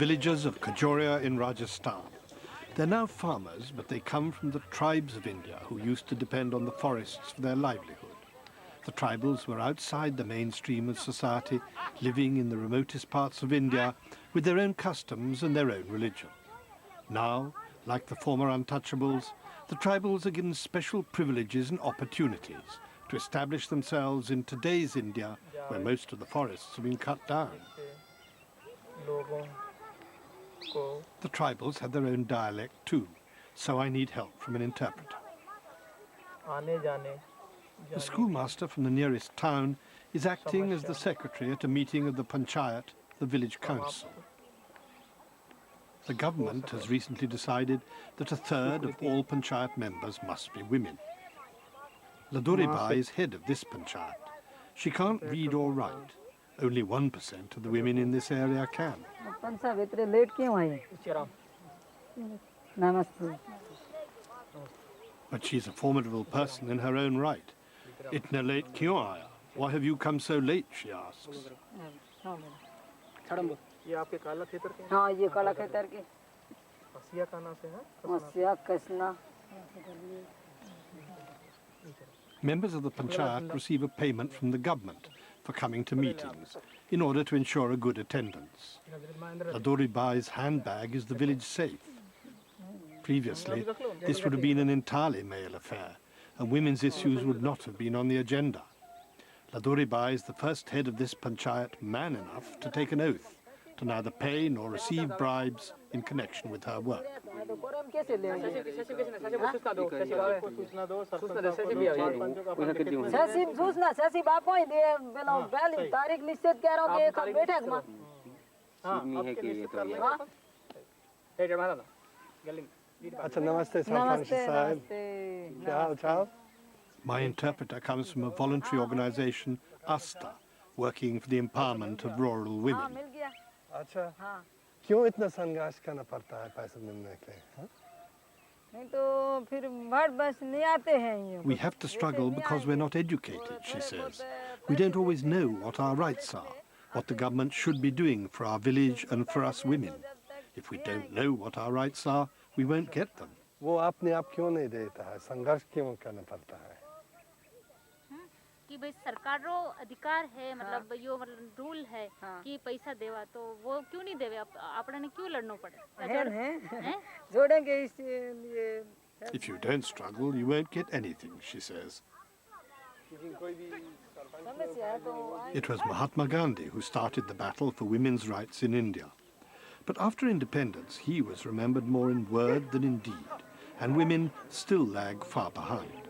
villagers of Kajoria in Rajasthan. They're now farmers, but they come from the tribes of India who used to depend on the forests for their livelihood. The tribals were outside the mainstream of society, living in the remotest parts of India with their own customs and their own religion. Now, like the former untouchables, the tribals are given special privileges and opportunities to establish themselves in today's India, where most of the forests have been cut down. The tribals have their own dialect too, so I need help from an interpreter. The schoolmaster from the nearest town is acting as the secretary at a meeting of the panchayat, the village council. The government has recently decided that a third of all panchayat members must be women. Ladoribai is head of this panchayat. She can't read or write. Only 1% of the women in this area can. But she's a formidable person in her own right. Itna late kyun aaya? Why have you come so late, she asks. Members of the panchayat receive a payment from the government for coming to meetings in order to ensure a good attendance. Ladoribai's handbag is the village safe. Previously, this would have been an entirely male affair, and women's issues would not have been on the agenda. Ladoribai is the first head of this panchayat man enough to take an oath to neither pay nor receive bribes in connection with her work. My interpreter comes from a voluntary organization, ASTA, working for the empowerment of rural women. क्यों इतना संघर्ष करना पड़ता है पैसे मिलने के लिए? We have to struggle because we're not educated, she says. We don't always know what our rights are, what the government should be doing for our village and for us women. If we don't know what our rights are, we won't get them. वो अपने आप क्यों नहीं देता है? संघर्ष क्यों करना पड़ता है? कि भाई सरकारो अधिकार है मतलब यो मतलब रूल है कि पैसा देवा तो वो क्यों नहीं देवे आपने ने क्यों लड़ना पड़े जोड़ेंगे इसलिए If you don't struggle, you won't get anything, she says. It was Mahatma Gandhi who started the battle for women's rights in India. But after independence, he was remembered more in word than in deed, and women still lag far behind.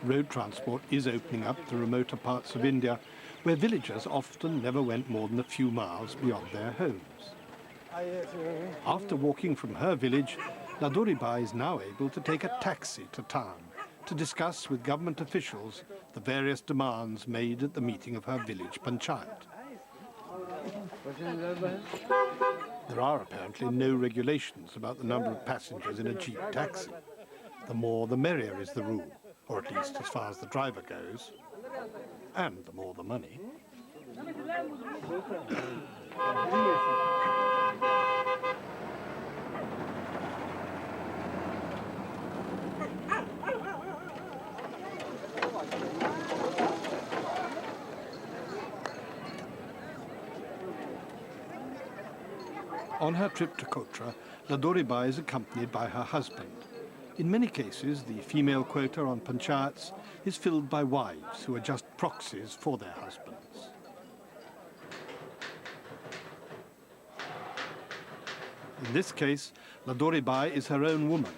Road transport is opening up to remoter parts of India, where villagers often never went more than a few miles beyond their homes. After walking from her village, Ladoribai is now able to take a taxi to town to discuss with government officials the various demands made at the meeting of her village panchayat. There are apparently no regulations about the number of passengers in a jeep taxi. The more the merrier is the rule, or at least as far as the driver goes, and the more the money. On her trip to Kotra, Ladoribai is accompanied by her husband. In many cases, the female quota on panchayats is filled by wives who are just proxies for their husbands. In this case, Ladoribai is her own woman.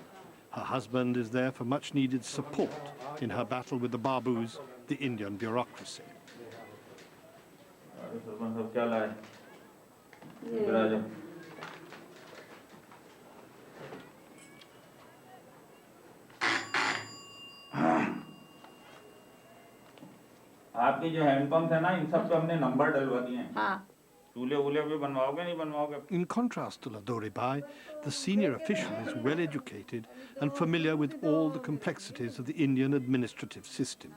Her husband is there for much-needed support in her battle with the Babus, the Indian bureaucracy. आपकी जो handpump है ना इन सब पे हमने number डलवा दिए हैं चूल्हे वूल्हे भी बनवाओगे नहीं बनवाओगे In contrast to Ladoribai, the senior official is well educated and familiar with all the complexities of the Indian administrative system.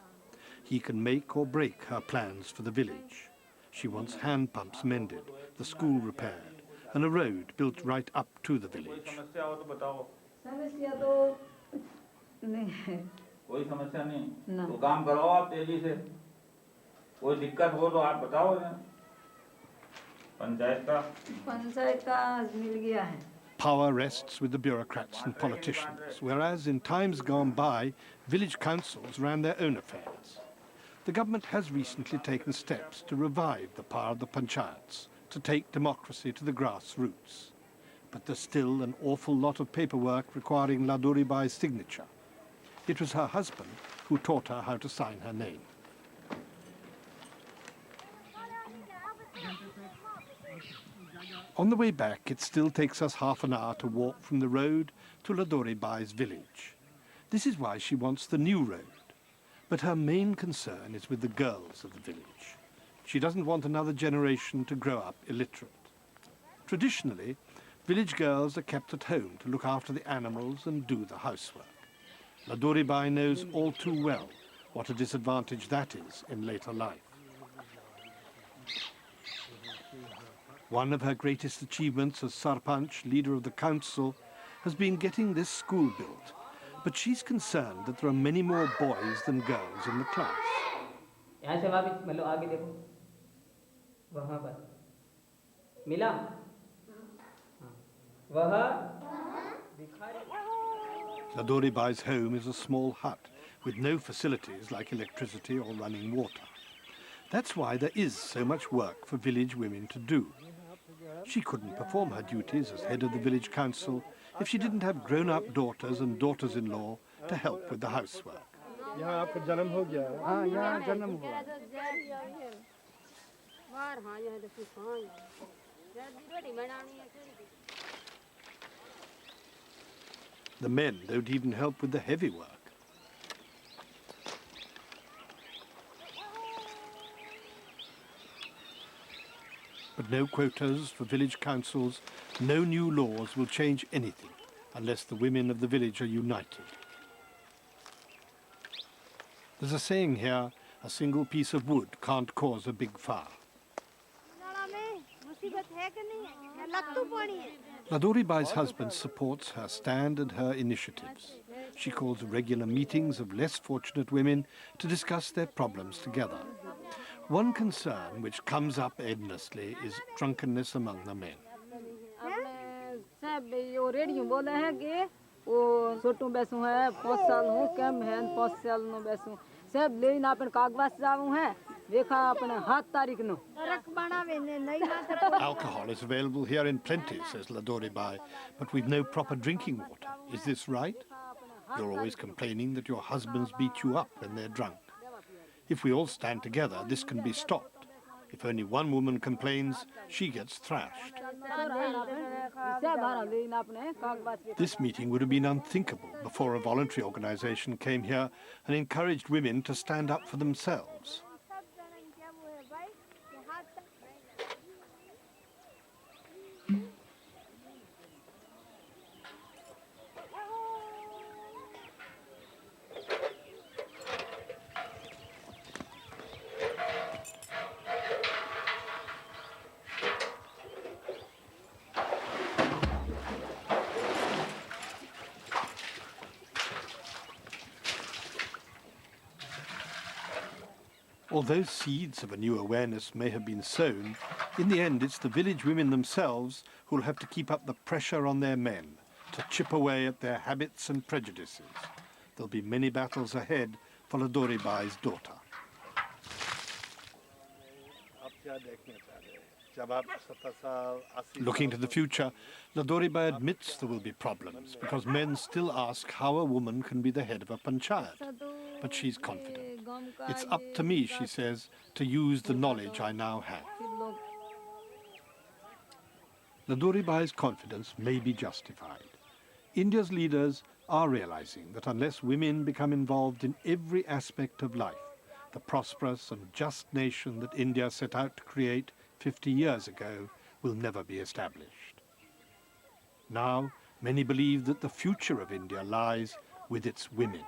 He can make or break her plans for the village. She wants hand pumps mended, the school repaired, and a road built right up to the कोई village. समस्या हो तो बताओ। समस्या तो नहीं है। कोई समस्या नहीं, ना। तो काम कराओ आप तेजी से। कोई दिक्कत हो तो आप बताओ ना। पंचायत का मिल गया है। Power rests with the bureaucrats and politicians, whereas in times gone by, village councils ran their own affairs. The government has recently taken steps to revive the power of the panchayats, to take democracy to the grassroots. But there's still an awful lot of paperwork requiring Laduribai's signature. It was her husband who taught her how to sign her name. On the way back, it still takes us half an hour to walk from the road to Laduribai's village. This is why she wants the new road. But her main concern is with the girls of the village. She doesn't want another generation to grow up illiterate. Traditionally, village girls are kept at home to look after the animals and do the housework. Laduribai knows all too well what a disadvantage that is in later life. One of her greatest achievements as Sarpanch, leader of the council, has been getting this school built. But she's concerned that there are many more boys than girls in the class. यहाँ से वापस मतलब आगे देखो वहाँ पर मिला वह Laduribai's home is a small hut with no facilities like electricity or running water. That's why there is so much work for village women to do. She couldn't perform her duties as head of the village council if she didn't have grown-up daughters and daughters-in-law to help with the housework. यहाँ आपका जन्म हो गया है? हाँ, यहाँ जन्म हुआ। The men don't even help with the heavy work. But no quotas for village councils, no new laws will change anything unless the women of the village are united. There's a saying here, a single piece of wood can't cause a big fire. Laduribai's husband supports her stand and her initiatives. She calls regular meetings of less fortunate women to discuss their problems together. One concern which comes up endlessly is drunkenness among the men. Alcohol is available here in plenty, says Laduribai, but we've no proper drinking water. Is this right? You're always complaining that your husbands beat you up when they're drunk. If we all stand together, this can be stopped. If only one woman complains, she gets thrashed. This meeting would have been unthinkable before a voluntary organization came here and encouraged women to stand up for themselves. Although seeds of a new awareness may have been sown, in the end it's the village women themselves who'll have to keep up the pressure on their men to chip away at their habits and prejudices. There'll be many battles ahead for Laduribai's daughter. Looking to the future, Laduribai admits there will be problems because men still ask how a woman can be the head of a panchayat. But she's confident. It's up to me, she says, to use the knowledge I now have. Laduribai's confidence may be justified. India's leaders are realizing that unless women become involved in every aspect of life, the prosperous and just nation that India set out to create 50 years ago will never be established. Now, many believe that the future of India lies with its women.